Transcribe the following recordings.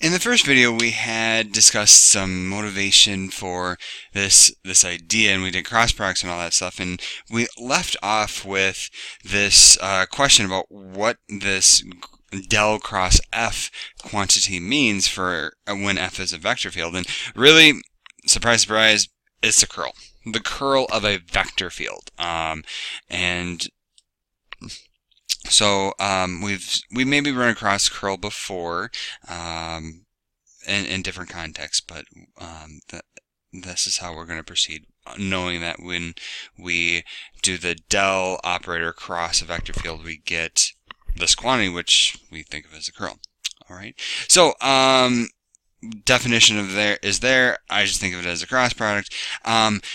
In the first video, we had discussed some motivation for this idea, and we did cross products and all that stuff, and we left off with this question about what this del cross f quantity means for when f is a vector field. And really, surprise, surprise, it's the curl of a vector field. And so we maybe run across curl before in different contexts, but this is how we're going to proceed, knowing that when we do the del operator across a vector field, we get this quantity, which we think of as a curl. All right. So definition of there is there. I just think of it as a cross product.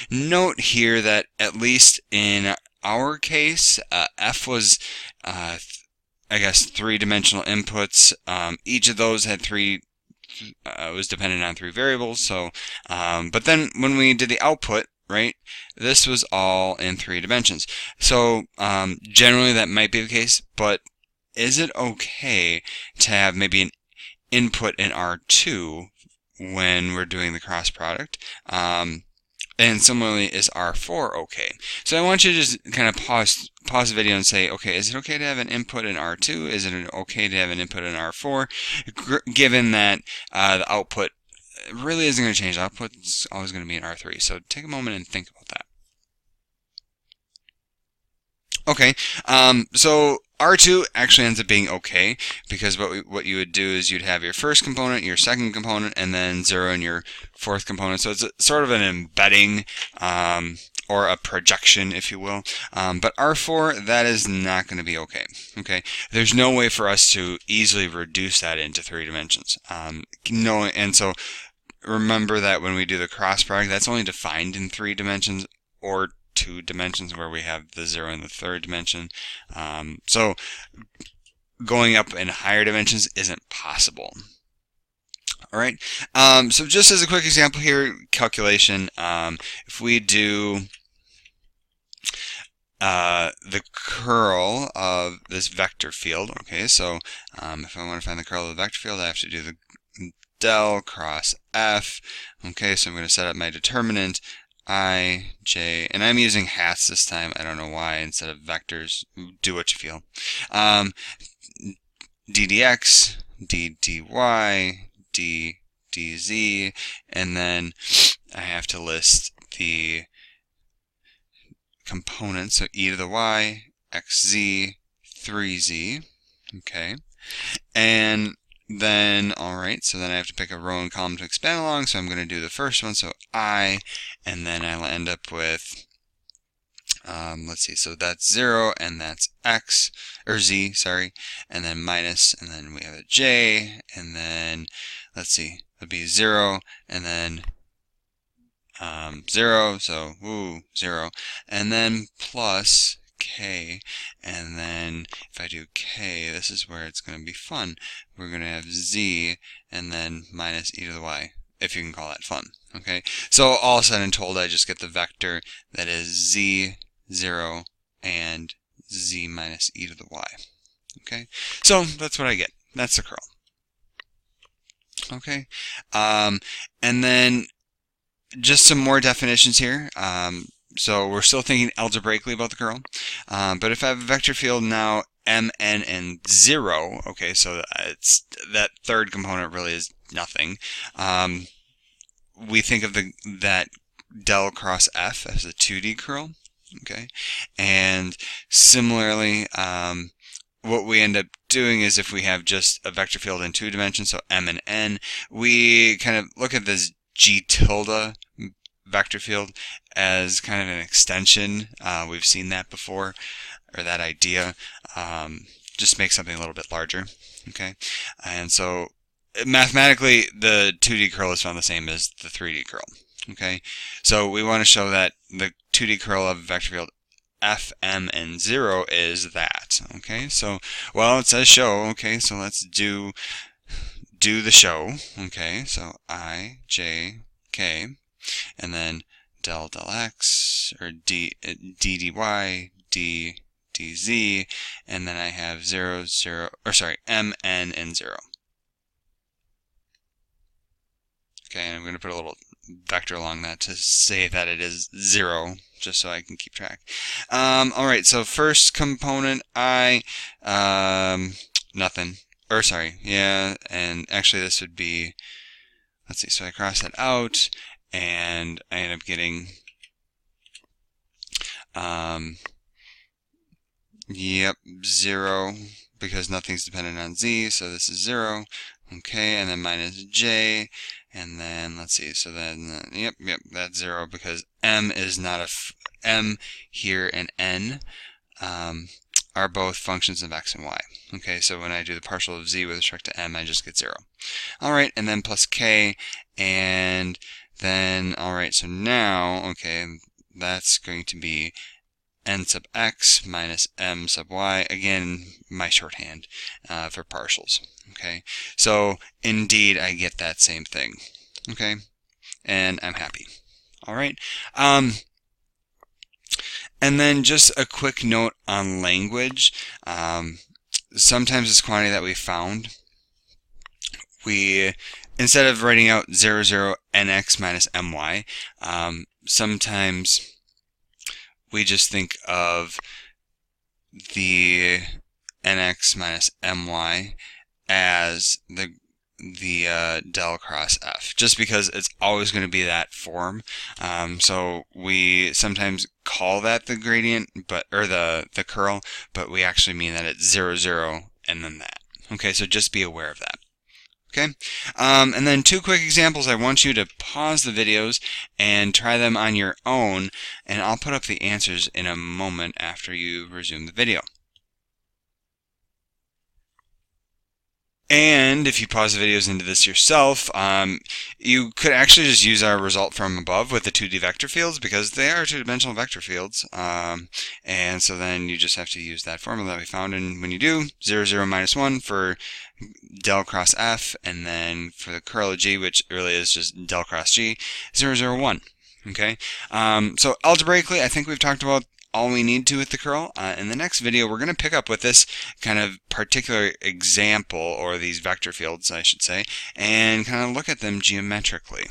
Note here that at least in our case, f was I guess three-dimensional inputs. Each of those had was dependent on three variables. So, but then when we did the output, right, this was all in three dimensions. So generally that might be the case, but is it okay to have maybe an input in R2 when we're doing the cross product? And similarly, is R4 okay? So I want you to just kind of pause the video and say, okay, is it okay to have an input in R2? Is it okay to have an input in R4? Given that the output really isn't going to change. The output's always going to be in R3. So take a moment and think about that. Okay, so R2 actually ends up being okay, because what you would do is you'd have your first component, your second component, and then 0 in your fourth component. So it's sort of an embedding or a projection, if you will. But R4, that is not going to be okay. Okay, there's no way for us to easily reduce that into three dimensions. And so remember that when we do the cross product, that's only defined in three dimensions or two dimensions, where we have the 0 in the third dimension. So going up in higher dimensions isn't possible. All right. So just as a quick example here, calculation, if we do the curl of this vector field, okay, so if I want to find the curl of the vector field, I have to do the del cross f. Okay, so I'm going to set up my determinant I, J, and I'm using hats this time. I don't know why, instead of vectors. Do what you feel. ddx, ddy, dz, and then I have to list the components, so e to the y, xz, 3z, okay, and then, alright, so then I have to pick a row and column to expand along, so I'm going to do the first one, so I, and then I'll end up with, let's see, so that's 0, and that's x, or z, sorry, and then minus, and then we have a j, and then, let's see, it'll be 0, and then 0, so, 0, and then plus k, and then if I do k, this is where it's going to be fun. We're going to have z, and then minus e to the y, if you can call that fun. Okay, so all said and told, I just get the vector that is z, 0, and z minus e to the y. Okay, so that's what I get. That's the curl. Okay, and then just some more definitions here. So we're still thinking algebraically about the curl. But if I have a vector field now, m, n, and 0, okay, so it's that third component really is nothing. We think of that del cross f as a 2D curl, okay? And similarly, what we end up doing is if we have just a vector field in two dimensions, so m and n, we kind of look at this g tilde vector field as kind of an extension. We've seen that before, or that idea. Just make something a little bit larger, okay? And so mathematically, the 2D curl is found the same as the 3D curl, okay? So we want to show that the 2D curl of a vector field f, m, and 0 is that, okay? So, well, it says show, okay, so let's do the show, okay? So I, j, k, and then del x, or d dy, d dz, and then I have 0, 0, or sorry, m, n, and 0. I'm going to put a little vector along that to say that it is 0, just so I can keep track. Alright, so first component I, nothing. Or sorry, yeah, and actually this would be, let's see, so I cross that out, and I end up getting, yep, 0, because nothing's dependent on z, so this is 0. Okay, and then minus j, and then let's see, so then, yep, that's 0, because m is not m here and n are both functions of x and y. Okay, so when I do the partial of z with respect to m, I just get 0. Alright, and then plus k, and then, alright, so now, okay, that's going to be n sub x minus m sub y, again, my shorthand for partials. Okay, so indeed I get that same thing. Okay, and I'm happy. Alright, and then just a quick note on language. Sometimes this quantity that we found, we, instead of writing out 0 nx minus my, sometimes we just think of the nx minus my as the del cross f, just because it's always going to be that form. So we sometimes call that the gradient, or the curl, but we actually mean that it's 0 and then that. Okay, so just be aware of that. Okay, and then 2 quick examples. I want you to pause the videos and try them on your own, and I'll put up the answers in a moment after you resume the video. And if you pause the videos into this yourself, you could actually just use our result from above with the 2D vector fields, because they are 2-dimensional vector fields. And so then you just have to use that formula that we found. And when you do, 0 minus 1 for del cross f, and then for the curl of g, which really is just del cross g, 0 1. Okay? So algebraically, I think we've talked about all we need to with the curl. In the next video, we're going to pick up with this kind of particular example, or these vector fields, I should say, and kind of look at them geometrically.